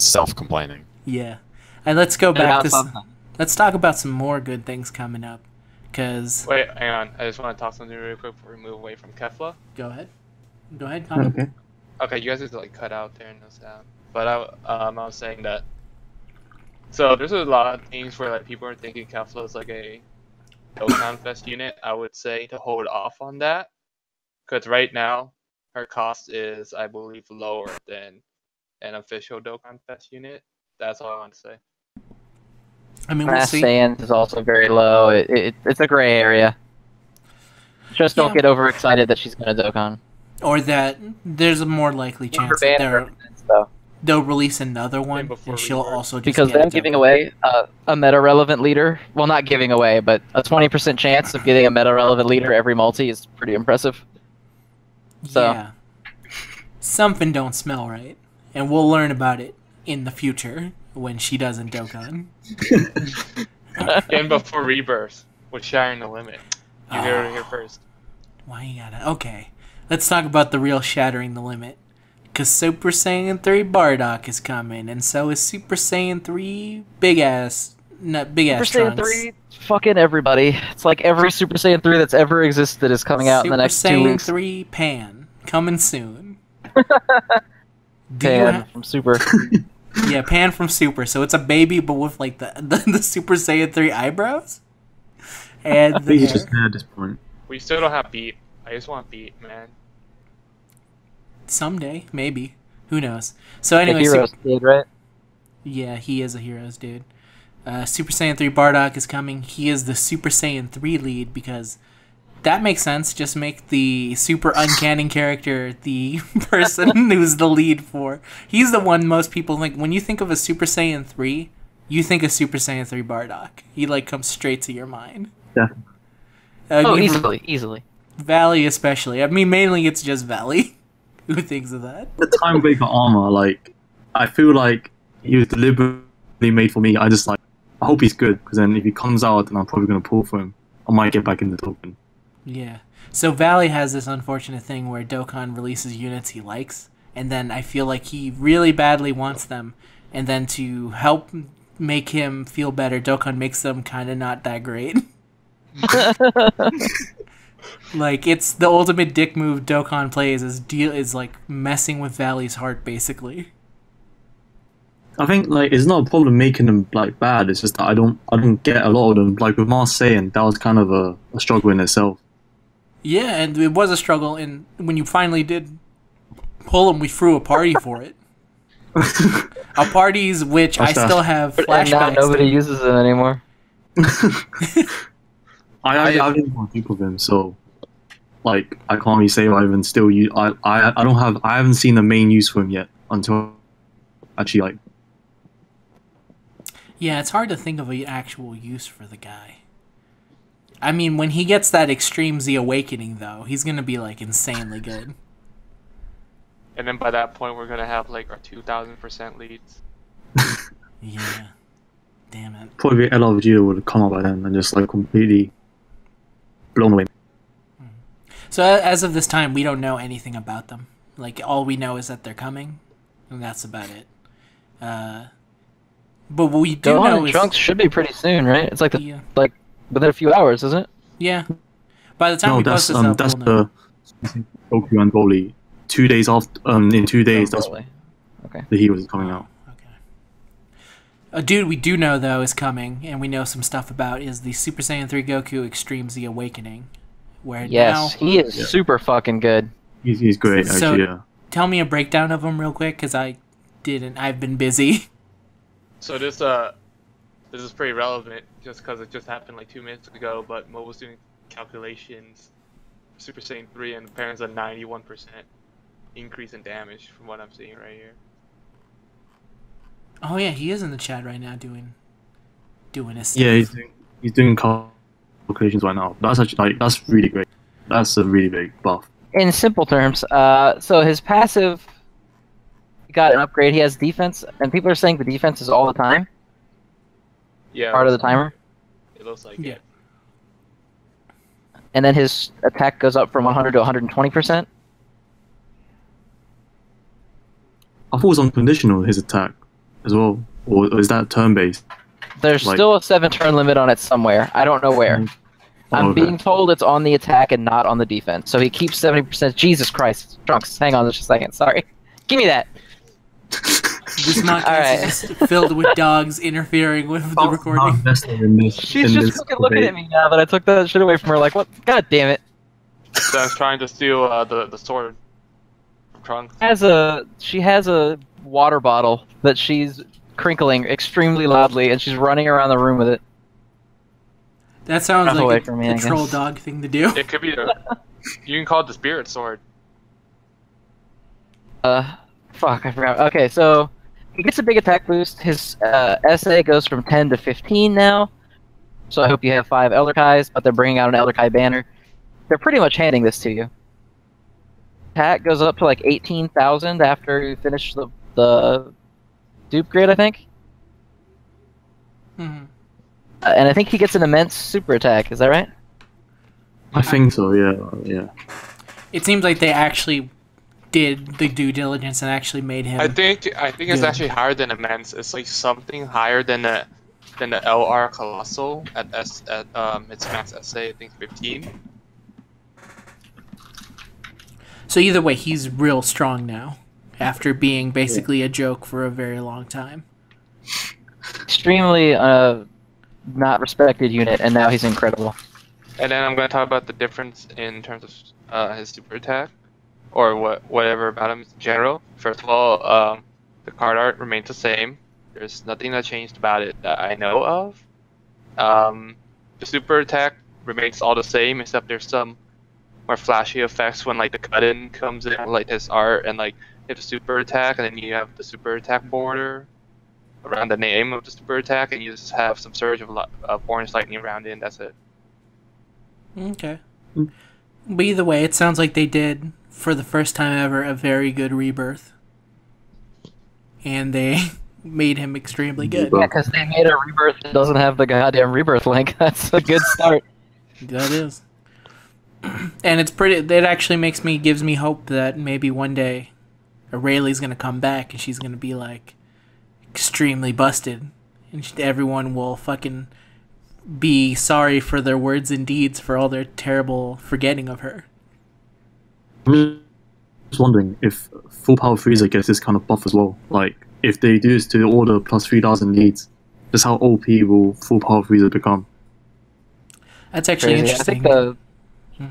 self-complaining. Yeah. And let's go back to... Let's talk about some more good things coming up. Because... Wait, hang on. I just want to talk something real quick before we move away from Kefla. Go ahead. Go ahead, Connor. Okay. Okay, you guys just like cut out there and no sound. But I was saying that. So there's a lot of things where like people are thinking Kefla is like a Dokkan Fest unit. I would say to hold off on that, because right now her cost is, I believe, lower than an official Dokkan Fest unit. That's all I want to say. I mean, we'll Grass see. sand is also very low. It's a gray area. Just don't get overexcited that she's going to Dokkan. Or that there's a more likely chance that they'll release another one, and she'll also just because get them giving away a meta-relevant leader, well, not giving away, but a 20% chance of getting a meta-relevant leader every multi is pretty impressive. So. Yeah. Something don't smell right. And we'll learn about it in the future when she doesn't Dokkan. And before Rebirth, with sharing the limit. You heard it here first. Why you gotta... Okay. Let's talk about the real shattering the limit. Because Super Saiyan 3 Bardock is coming, and so is Super Saiyan 3 Big Ass Super Saiyan Trunks. 3, fucking everybody. It's like every Super Saiyan 3 that's ever existed is coming out in the next 2 weeks. Super Saiyan 3 Pan, coming soon. Pan from Super. Yeah, Pan from Super. So it's a baby, but with like the Super Saiyan 3 eyebrows. And I the think he's hair. just there at this point. We still don't have Beat. I just want Beat, man. Someday, maybe. Who knows? So The anyway, heroes did, right? yeah, he is a heroes dude. Super Saiyan 3 Bardock is coming. He is the Super Saiyan 3 lead because that makes sense. Just make the super uncanny character the person who's the lead for. He's the one most people think. When you think of a Super Saiyan 3, you think of Super Saiyan 3 Bardock. He like comes straight to your mind. Yeah. Easily. Valley especially. I mean, mainly it's just Valley who thinks of that. The Time Breaker armor, like, I feel like he was deliberately made for me. I hope he's good, because then if he comes out, then I'm probably going to pull for him. I might get back in the token. Yeah. So Valley has this unfortunate thing where Dokkan releases units he likes, and then I feel like he really badly wants them, and then to help make him feel better, Dokkan makes them kind of not that great. Like, it's the ultimate dick move Dokkan plays is like messing with Valley's heart, basically. I think like it's not a problem making them like bad. It's just that I don't get a lot of them. Like with Mars Saiyan, that was kind of a struggle in itself. Yeah, and it was a struggle, and when you finally did pull him, we threw a party for it. A parties which I still have flashbacks. And now nobody uses it anymore. I didn't want to think of him, so like I can't really say I even still use. I haven't seen the main use for him yet until actually like. Yeah, it's hard to think of an actual use for the guy. I mean, when he gets that Extreme Z Awakening, though, he's gonna be like insanely good. And then by that point, we're gonna have like our 2,000% leads. Yeah. Damn it. Probably LRG would have come up by then and just like completely blown away. So as of this time, we don't know anything about them. Like, all we know is that they're coming, and that's about it. But what we do know is... Trunks should be pretty soon, right? It's like like within a few hours, isn't it? Yeah. By the time we post this up, that's we'll know. Goku and Broly. 2 days after, in 2 days, that's Probably. Okay. the Heroes is coming out. Okay. A dude we do know, though, is coming, and we know some stuff about, is the Super Saiyan 3 Goku Extreme Z Awakening. Where Yes, he is super fucking good. He's great, So- actually, yeah. Tell me a breakdown of him real quick, because I've been busy. So this is pretty relevant just because it just happened like 2 minutes ago. But Mo was doing calculations, Super Saiyan 3, and apparently a 91% increase in damage from what I'm seeing right here. Oh yeah, he is in the chat right now doing his stuff. Yeah, he's doing calculations right now. That's actually like that's really great. That's a really big buff. In simple terms, so his passive got an upgrade. He has defense, and people are saying the defense is all the time, Yeah. part of the timer. It looks like Yeah. it. And then his attack goes up from 100 to 120%. I thought it was unconditional his attack as well, or is that turn based? There's Like- still a 7-turn limit on it somewhere. I don't know where. I'm okay. being told it's on the attack and not on the defense. So he keeps 70%. Jesus Christ. Trunks, hang on just a second. Sorry. Give me that. This podcast Alright. is filled with dogs interfering with the recording. She's just fucking looking at me now that I took that shit away from her. Like, what? God damn it. So I was trying to steal the sword from Trunks. She has a water bottle that she's crinkling extremely loudly, and she's running around the room with it. That sounds Enough away like from me, a I troll guess. dog thing to do. It could be the. You can call it the spirit sword. Fuck, I forgot. Okay, so he gets a big attack boost. His SA goes from 10 to 15 now. So I hope you have 5 Elder Kais, but they're bringing out an Elder Kai banner. They're pretty much handing this to you. Attack goes up to like 18,000 after you finish the dupe grid, I think. Mhm. And I think he gets an immense super attack. Is that right? I think so. Yeah. It seems like they actually did the due diligence and actually made him. I think it's Good. actually higher than immense. It's like something higher than the LR Colossal at its max SA. I think 15. So either way, he's real strong now, after being basically a joke for a very long time. Extremely not respected unit, and now he's incredible. And then I'm going to talk about the difference in terms of his super attack. or whatever about him in general. First of all, the card art remains the same. There's nothing that changed about it that I know of. The super attack remains all the same, except there's some more flashy effects when like the cut-in comes in, like this art, and like you have the super attack, and then you have the super attack border around the name of the super attack, and you just have some surge of orange lightning around it, and that's it. Okay. But either way, it sounds like they did, for the first time ever, a very good rebirth. And they made him extremely good. Yeah, because they made a rebirth that doesn't have the goddamn rebirth link. That's a good start. That is. And it's pretty. It actually gives me hope that maybe one day Rayleigh's gonna come back and she's gonna be like extremely busted, and everyone will fucking be sorry for their words and deeds for all their terrible forgetting of her. I'm just wondering if Full Power Freezer gets this kind of buff as well. Like, if they do this to order plus 3,000 leads, just how OP will Full Power Freezer become? That's actually Crazy. interesting. I think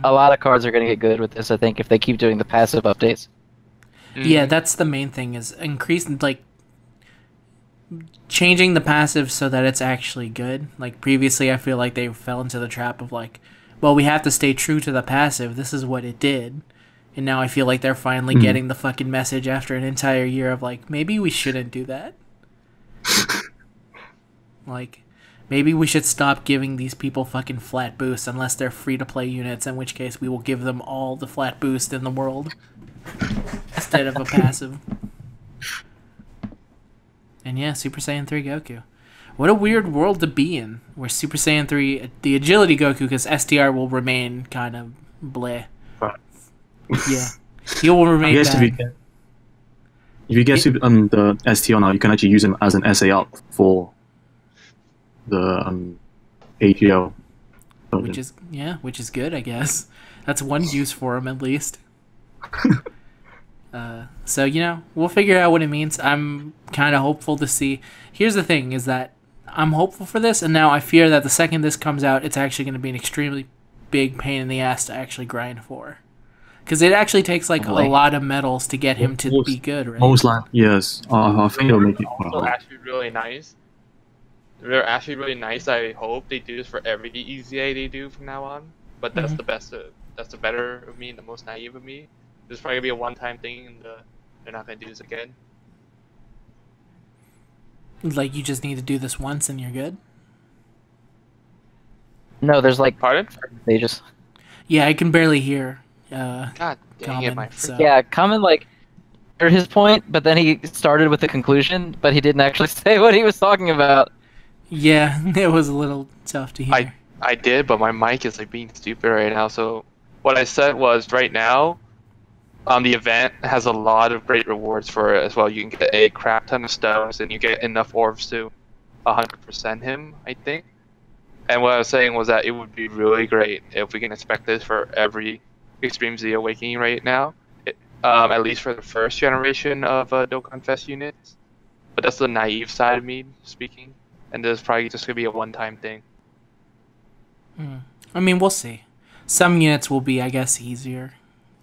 a lot of cards are going to get good with this, I think, if they keep doing the passive updates. Yeah, that's the main thing, is increasing, like, changing the passive so that it's actually good. Like, previously I feel like they fell into the trap of like, well, we have to stay true to the passive, this is what it did. And now I feel like they're finally getting the fucking message after an entire year of like, maybe we shouldn't do that. Like, maybe we should stop giving these people fucking flat boosts unless they're free-to-play units, in which case we will give them all the flat boost in the world instead of a passive. And yeah, Super Saiyan 3 Goku. What a weird world to be in, where Super Saiyan 3, the agility Goku, because STR will remain kind of bleh. Yeah. He will remain I guess bad. if you get the STR now, you can actually use him as an SA up for the APL. Which is good, I guess. That's one use for him, at least. So, we'll figure out what it means. I'm kind of hopeful to see. Here's the thing, is that I'm hopeful for this, and now I fear that the second this comes out, it's actually going to be an extremely big pain in the ass to actually grind for. Because it actually takes, like, a lot of medals to get him to be good, right? Most likely, yes. I think it'll make it quite Also, hard. actually really nice. They're actually really nice. I hope they do this for every EZA they do from now on. But that's the best. That's the better of me and the most naive of me. This is probably gonna be a one-time thing, and they're not gonna do this again. Like, you just need to do this once and you're good? No, there's like Pardon? stages. Yeah, I can barely hear. God dang it, my Common, so. Yeah, Common like heard his point, but then he started with the conclusion, but he didn't actually say what he was talking about. Yeah, it was a little tough to hear. I did, but my mic is like being stupid right now. So what I said was, right now, the event has a lot of great rewards for it as well. You can get a crap ton of stones, and you get enough orbs to 100% him, I think. And what I was saying was that it would be really great if we can expect this for every Extreme Z Awakening right now, at least for the first generation of Dokkan Fest units. But that's the naive side of me speaking, and this is probably just gonna be a one-time thing. I mean, we'll see. Some units will be, I guess, easier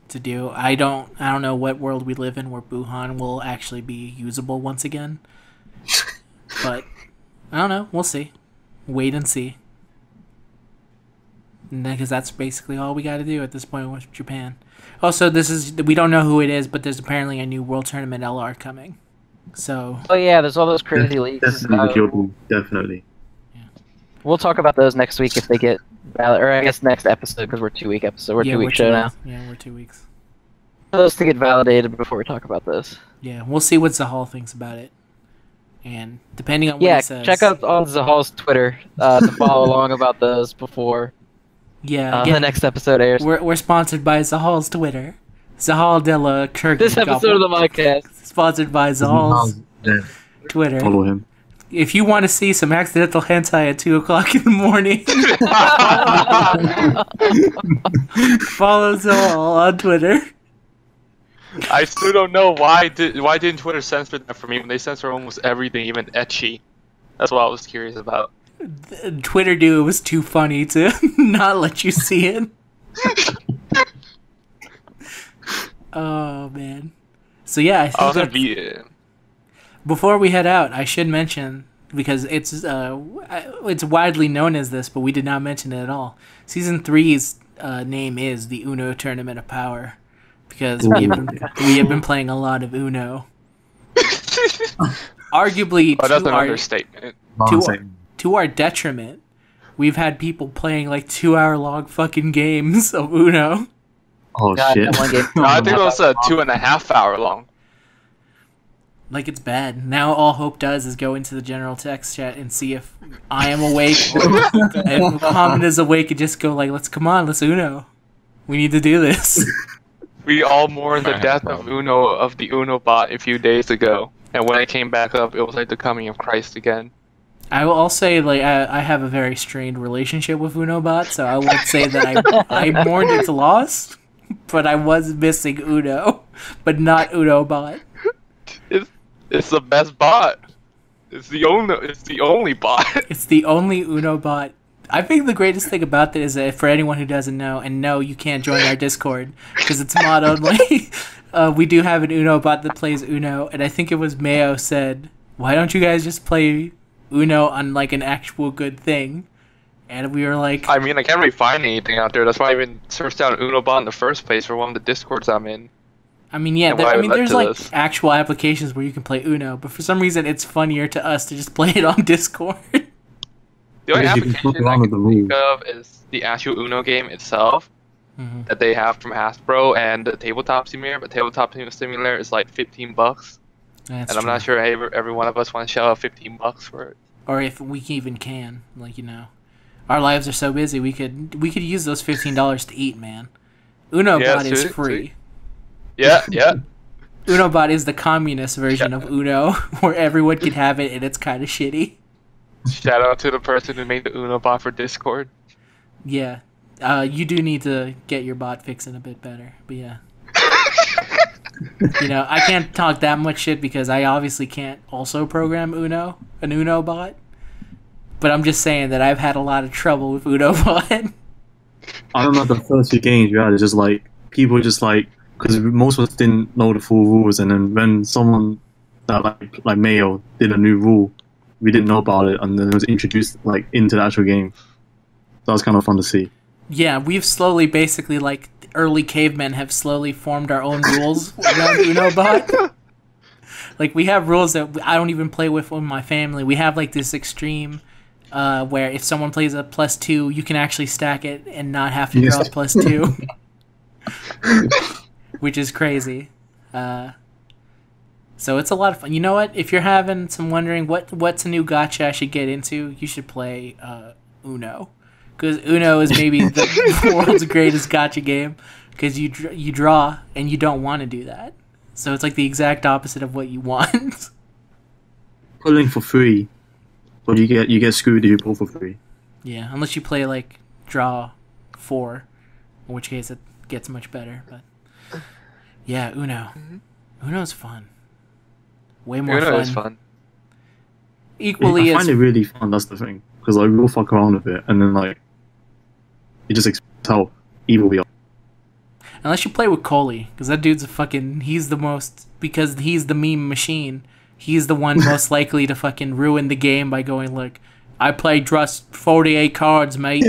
to do. I don't know what world we live in where Buhan will actually be usable once again. But I don't know. We'll see. Wait and see. Because that's basically all we got to do at this point with Japan. Also, we don't know who it is, but there's apparently a new World Tournament LR coming. So. Oh yeah, there's all those crazy leaks. Definitely. We'll talk about those next week if they get valid, or I guess next episode, because we're 2 week episode. We're 2 week show now. Yeah, we're 2 weeks. Those to get validated before we talk about this. Yeah, we'll see what Zahal thinks about it. And depending on what he says. Check out on Zahal's Twitter to follow along about those before the next episode airs. We're sponsored by Zahal's Twitter. Zahal de la Kurgan. This episode of the Modcast. Sponsored by Zahal's Twitter. Follow him. If you want to see some accidental hentai at 2 o'clock in the morning, follow Zahal on Twitter. I still don't know why didn't Twitter censor that for me when they censor almost everything, even ecchi. That's what I was curious about. Twitter knew it was too funny to not let you see it. Oh man. So yeah, I I think was in that's- V. before we head out, I should mention because it's widely known as this, but we did not mention it at all. Season 3's name is the Uno Tournament of Power because we have been playing a lot of Uno. Arguably, Oh, that's an understatement. to our detriment, we've had people playing like 2-hour-long fucking games of Uno. Oh God, shit. that one game- No, I think it was 2.5 hour long. Like it's bad. Now all Hope does is go into the general text chat and see if I am awake or if Common is awake and just go like, let's Uno. We need to do this. We all mourned the death of the Uno bot a few days ago, and when it came back up, it was like the coming of Christ again. I'll say like I have a very strained relationship with Unobot, so I won't say that I mourned its loss, but I was missing Uno, but not Unobot. It's the best bot. It's the only bot. It's the only Unobot. I think the greatest thing about that is that for anyone who doesn't know, and no, you can't join our Discord because it's mod only. We do have an Unobot that plays Uno, and I think it was Mayo said, "Why don't you guys just play Uno on like an actual good thing?" And we were like, I mean, I can't really find anything out there. That's why I even searched out Unobot in the first place for one of the Discords I'm in. I mean, yeah, And why it led there's to like this. actual applications where you can play Uno, but for some reason it's funnier to us to just play it on Discord. The only Because you can application fuck I around with can the think rules. of is the actual Uno game itself Mhm. that they have from Hasbro and the Tabletop Simulator. But Tabletop Simulator is like $15, That's and I'm true. not sure every one of us want to shell out $15 for it. Or if we even can, like our lives are so busy, we could use those $15 to eat, man. Unobot Yeah, is see? free. Yeah, yeah. Unobot is the communist version of Uno, where everyone can have it and it's kind of shitty. Shout out to the person who made the Uno bot for Discord. Yeah, you do need to get your bot fixing a bit better, but yeah. I can't talk that much shit because I obviously can't also program an Uno bot. But I'm just saying that I've had a lot of trouble with Uno bot. I remember the first few games we had, it's just like people just like because most of us didn't know the full rules, and then when someone that like Mayo did a new rule, we didn't know about it, and then it was introduced like into the actual game. That was kind of fun to see. Yeah, we've slowly, basically, like early cavemen, have slowly formed our own rules around Unobot. Like we have rules that I don't even play with my family. We have like this extreme. Where if someone plays a +2, you can actually stack it and not have to draw a +2, which is crazy. So it's a lot of fun. You know what? If you're having some wondering what's a new gacha I should get into, you should play Uno, because Uno is maybe the world's greatest gacha game. Because you draw and you don't want to do that, so it's like the exact opposite of what you want. Pulling for free. But you get screwed if you pull for free. Yeah, unless you play like draw 4, in which case it gets much better. But yeah, Uno. Uno's fun. Way more Uno fun. is fun. Equally I as find it really fun. That's the thing, because like we'll fuck around with it, and then like it just explains how evil we are. unless you play with Coley, because that dude's he's the most, because he's the meme machine. He's the one most likely to fucking ruin the game by going like, I played just 48 cards, mate.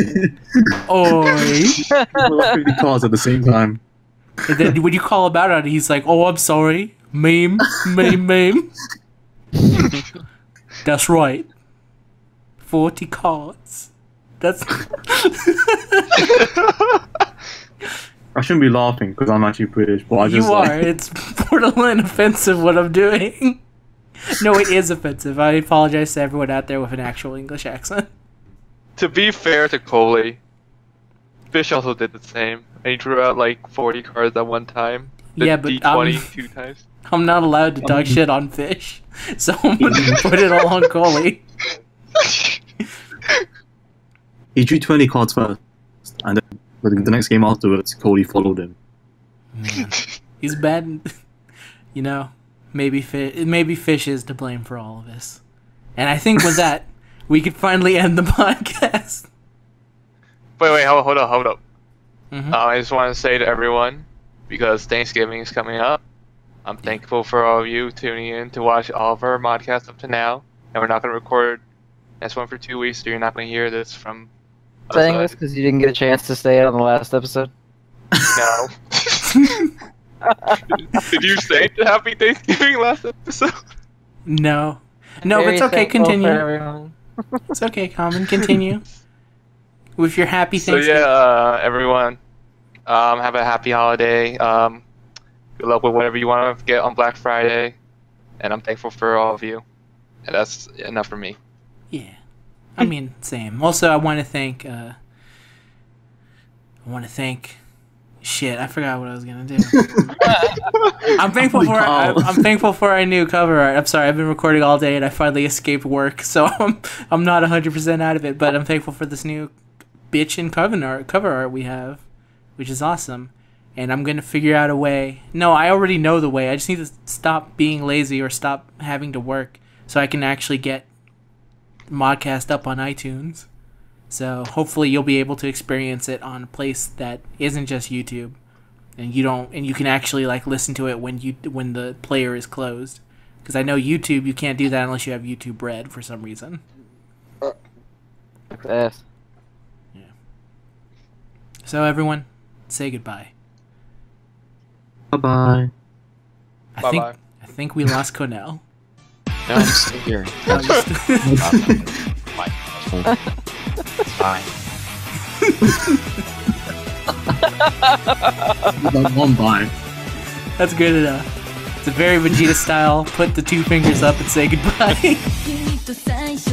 Oi. 50 cards at the same time. And then when you call him out on it, he's like, oh, I'm sorry. Meme. That's right. 40 cards. That's... I shouldn't be laughing because I'm actually British, but I just You are. like, It's borderline offensive what I'm doing. No, it is offensive. I apologize to everyone out there with an actual English accent. To be fair to Coley, Fish also did the same. And he drew out like 40 cards at one time. The Yeah, but D20 2 times. I'm not allowed to talk shit on Fish, so I'm gonna put it all on Coley. he drew 20 cards first, and then the next game afterwards, Cody followed him. Man, he's bad. Maybe Fish is to blame for all of this. And I think with that, we could finally end the podcast. Wait, hold up. Mhm. I just want to say to everyone, because Thanksgiving is coming up. I'm thankful for all of you tuning in to watch all of our modcasts up to now. And we're not going to record next one for 2 weeks, so you're not going to hear this from us. Saying this because you didn't get a chance to stay on the last episode? No. Did you say Happy Thanksgiving last episode? No. No, but it's okay, continue. It's okay, Common, continue. With your happy So Thanksgiving. yeah, everyone, have a happy holiday. Good luck with whatever you want to get on Black Friday. And I'm thankful for all of you. And that's enough for me. Yeah. I mean, same. Also, I want to thank, shit, I forgot what I was gonna do. I'm thankful for I'm thankful for our new cover art. I'm sorry, I've been recording all day and I finally escaped work, so I'm not 100% out of it. But I'm thankful for this new bitchin' cover art we have, which is awesome. And I'm gonna figure out a way. No, I already know the way. I just need to stop being lazy or stop having to work so I can actually get Modcast up on iTunes. So hopefully you'll be able to experience it on a place that isn't just YouTube, and you can actually like listen to it when the player is closed. Because I know YouTube, you can't do that unless you have YouTube Red for some reason. Yes. Yeah. So everyone, say goodbye. Bye-bye. Bye-bye. I think we lost Cornell. No, I'm still here. Oh, you're still- Bye. One bye. That's good enough. It's a very Vegeta style. Put the two fingers up and say goodbye. 君と最初